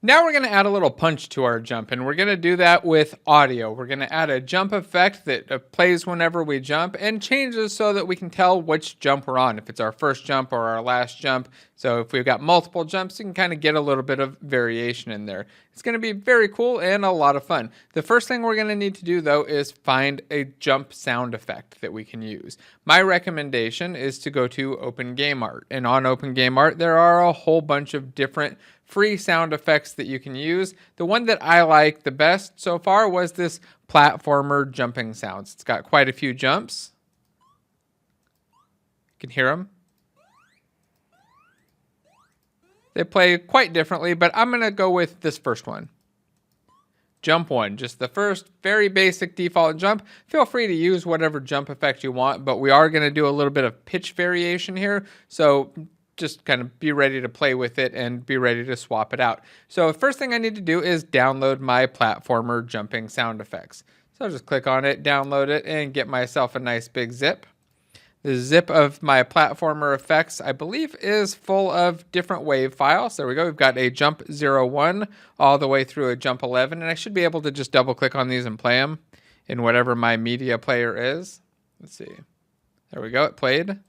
Now we're going to add a little punch to our jump, and we're going to do that with audio. We're going to add a jump effect that plays whenever we jump and changes so that we can tell which jump we're on, if it's our first jump or our last jump. So if we've got multiple jumps, you can kind of get a little bit of variation in there. It's going to be very cool and a lot of fun. The first thing we're going to need to do, though, is find a jump sound effect that we can use. My recommendation is to go to OpenGameArt. And on OpenGameArt, there are a whole bunch of different free sound effects that you can use. The one that I like the best so far was this platformer jumping sounds. It's got quite a few jumps. You can hear them. They play quite differently, but I'm going to go with this first one. Jump 1, just the first very basic default jump. Feel free to use whatever jump effect you want, but we are going to do a little bit of pitch variation here. So just kind of be ready to play with it and be ready to swap it out. So the first thing I need to do is download my platformer jumping sound effects. So I'll just click on it, download it, and get myself a nice big zip. The zip of my platformer effects, I believe, is full of different wave files. There we go. We've got a jump 01 all the way through a jump 11, and I should be able to just double click on these and play them in whatever my media player is. Let's see. There we go. It played.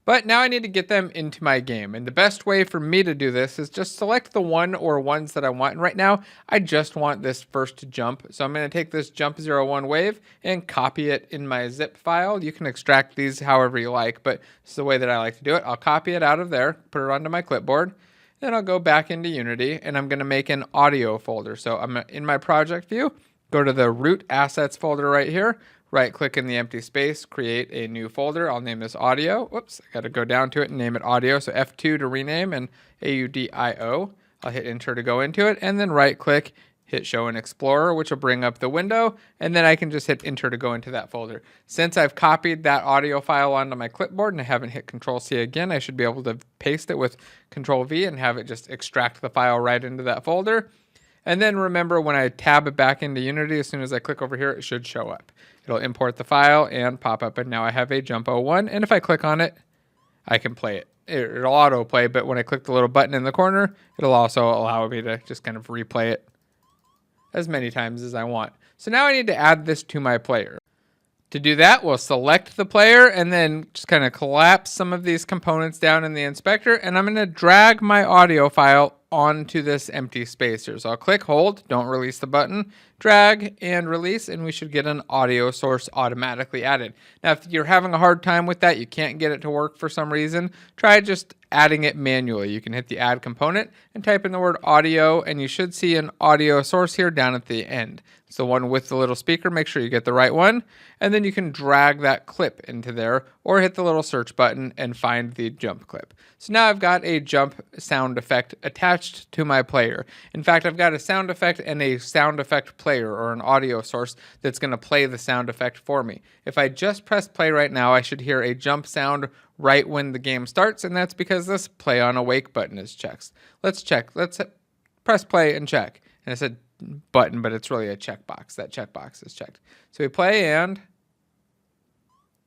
But now I need to get them into my game. And the best way for me to do this is just select the one or ones that I want. And right now, I just want this first jump. So I'm going to take this jump 01 wave and copy it in my zip file. You can extract these however you like, but this is the way that I like to do it. I'll copy it out of there, put it onto my clipboard. Then I'll go back into Unity and I'm going to make an audio folder. So I'm in my project view, go to the root assets folder right here. Right click in the empty space, create a new folder. I'll name this audio. Whoops, I got to go down to it and name it audio. So F2 to rename and AUDIO. I'll hit enter to go into it and then right click, hit show in Explorer, which will bring up the window. And then I can just hit enter to go into that folder. Since I've copied that audio file onto my clipboard and I haven't hit Control C again, I should be able to paste it with Control V and have it just extract the file right into that folder. And then remember, when I tab it back into Unity, as soon as I click over here, it should show up. It'll import the file and pop up, and now I have a Jump 01, and if I click on it, I can play it. It'll auto-play, but when I click the little button in the corner, it'll also allow me to just kind of replay it as many times as I want. So now I need to add this to my player. To do that, we'll select the player and then just kind of collapse some of these components down in the inspector, and I'm going to drag my audio file onto this empty space here. So I'll click, hold, don't release the button, drag and release, and we should get an audio source automatically added. Now, if you're having a hard time with that, you can't get it to work for some reason, try just adding it manually. You can hit the add component and type in the word audio, and you should see an audio source here down at the end. It's the one with the little speaker. Make sure you get the right one, and then you can drag that clip into there or hit the little search button and find the jump clip. So now I've got a jump sound effect attached to my player. In fact, I've got a sound effect and a sound effect player, or an audio source that's going to play the sound effect for me. If I just press play right now, I should hear a jump sound right when the game starts, and that's because this play on awake button is checked. Let's check. Let's press play and check. And I said button, but it's really a checkbox. That checkbox is checked. So we play and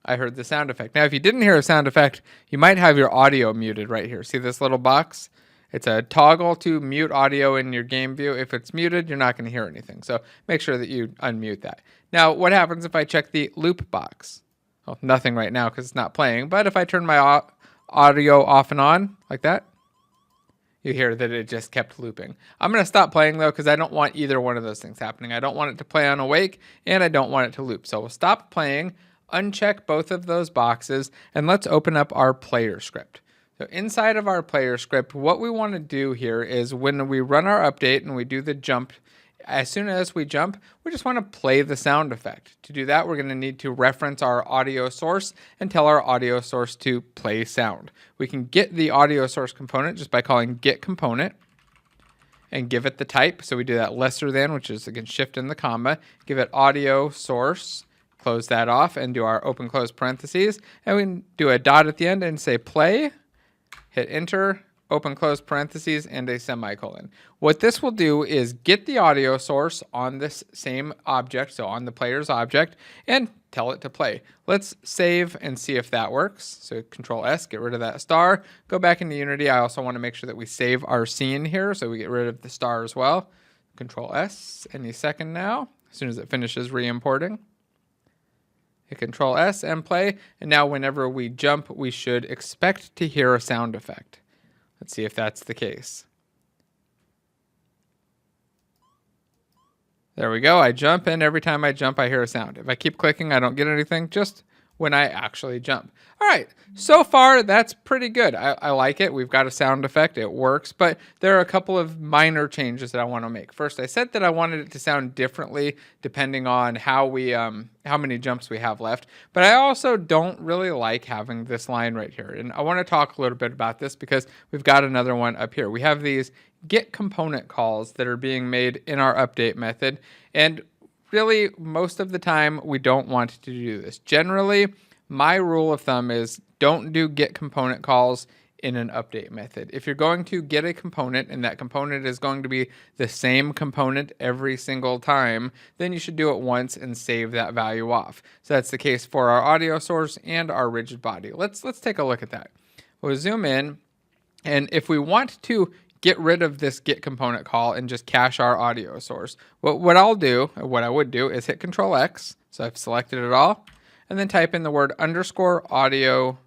I heard the sound effect. Now, if you didn't hear a sound effect, you might have your audio muted right here. See this little box? It's a toggle to mute audio in your game view. If it's muted, you're not going to hear anything. So make sure that you unmute that. Now, what happens if I check the loop box? Well, nothing right now because it's not playing. But if I turn my audio off and on like that, you hear that it just kept looping. I'm going to stop playing, though, because I don't want either one of those things happening. I don't want it to play on awake, and I don't want it to loop. So we'll stop playing, uncheck both of those boxes, and let's open up our player script. So inside of our player script, what we want to do here is when we run our update and we do the jump, as soon as we jump, we just want to play the sound effect. To do that, we're going to need to reference our audio source and tell our audio source to play sound. We can get the audio source component just by calling get component and give it the type. So we do that lesser than, which is again shift in the comma, give it audio source, close that off and do our open close parentheses, and we can do a dot at the end and say play, hit enter, open close parentheses, and a semicolon. What this will do is get the audio source on this same object, so on the player's object, and tell it to play. Let's save and see if that works. So Control S, get rid of that star. Go back into Unity. I also want to make sure that we save our scene here, so we get rid of the star as well. Control S any second now, as soon as it finishes re-importing. Hit Control S and play, and now whenever we jump, we should expect to hear a sound effect. Let's see if that's the case. There we go, I jump, and every time I jump, I hear a sound. If I keep clicking, I don't get anything, just when I actually jump. All right, so far, that's pretty good. I like it. We've got a sound effect. It works, but there are a couple of minor changes that I want to make. First, I said that I wanted it to sound differently depending on how many jumps we have left, but I also don't really like having this line right here. And I want to talk a little bit about this because we've got another one up here. We have these get component calls that are being made in our update method, and really, most of the time, we don't want to do this. Generally, my rule of thumb is don't do get component calls in an update method. If you're going to get a component and that component is going to be the same component every single time, then you should do it once and save that value off. So that's the case for our audio source and our rigid body. Let's take a look at that. We'll zoom in, and if we want to get rid of this get component call and just cache our audio source, what I would do is hit Control X, so I've selected it all, and then type in the word _audio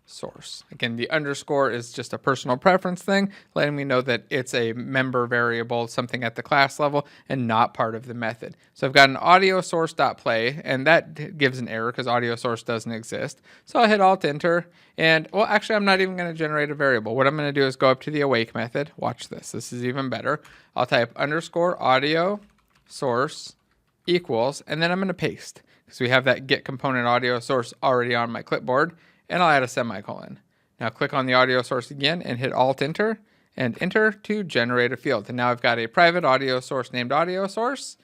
source. Again, the underscore is just a personal preference thing, letting me know that it's a member variable, something at the class level, and not part of the method. So I've got an audio source.play, and that gives an error because audio source doesn't exist. So I'll hit Alt Enter, and well, actually, I'm not even going to generate a variable. What I'm going to do is go up to the awake method. Watch this. This is even better. I'll type _audio source equals, and then I'm going to paste because we have that get component audio source already on my clipboard. And I'll add a semicolon. Now click on the audio source again and hit Alt Enter and enter to generate a field. And now I've got a private audio source named audio source,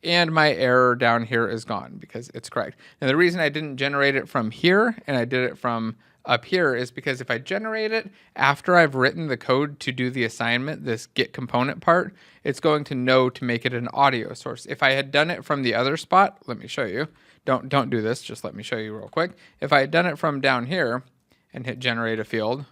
and my error down here is gone because it's correct. And the reason I didn't generate it from here and I did it from up here is because if I generate it after I've written the code to do the assignment, this get component part, it's going to know to make it an audio source. If I had done it from the other spot, let me show you. Don't do this, just let me show you real quick. If I had done it from down here and hit generate a field,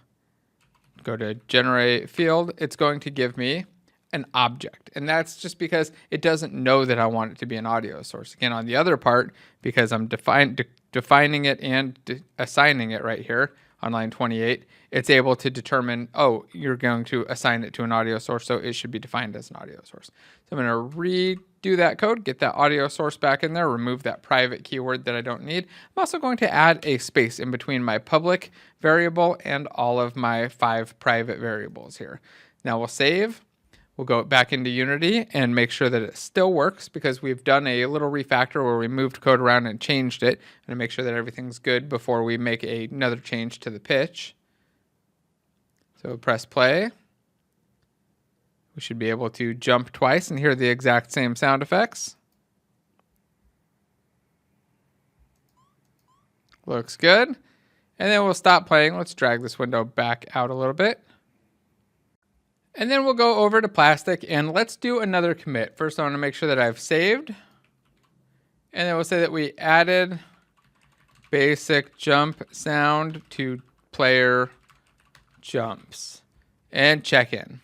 go to generate field, it's going to give me an object. And that's just because it doesn't know that I want it to be an audio source. Again, on the other part, because I'm defining it and assigning it right here on line 28, it's able to determine, oh, you're going to assign it to an audio source, so it should be defined as an audio source. So I'm going to redo that code, get that audio source back in there, remove that private keyword that I don't need. I'm also going to add a space in between my public variable and all of my 5 private variables here. Now we'll save. We'll go back into Unity and make sure that it still works because we've done a little refactor where we moved code around and changed it, and make sure that everything's good before we make another change to the pitch. So press play. We should be able to jump twice and hear the exact same sound effects. Looks good. And then we'll stop playing. Let's drag this window back out a little bit. And then we'll go over to Plastic and let's do another commit. First, I want to make sure that I've saved. And then we'll say that we added basic jump sound to player jumps and check in.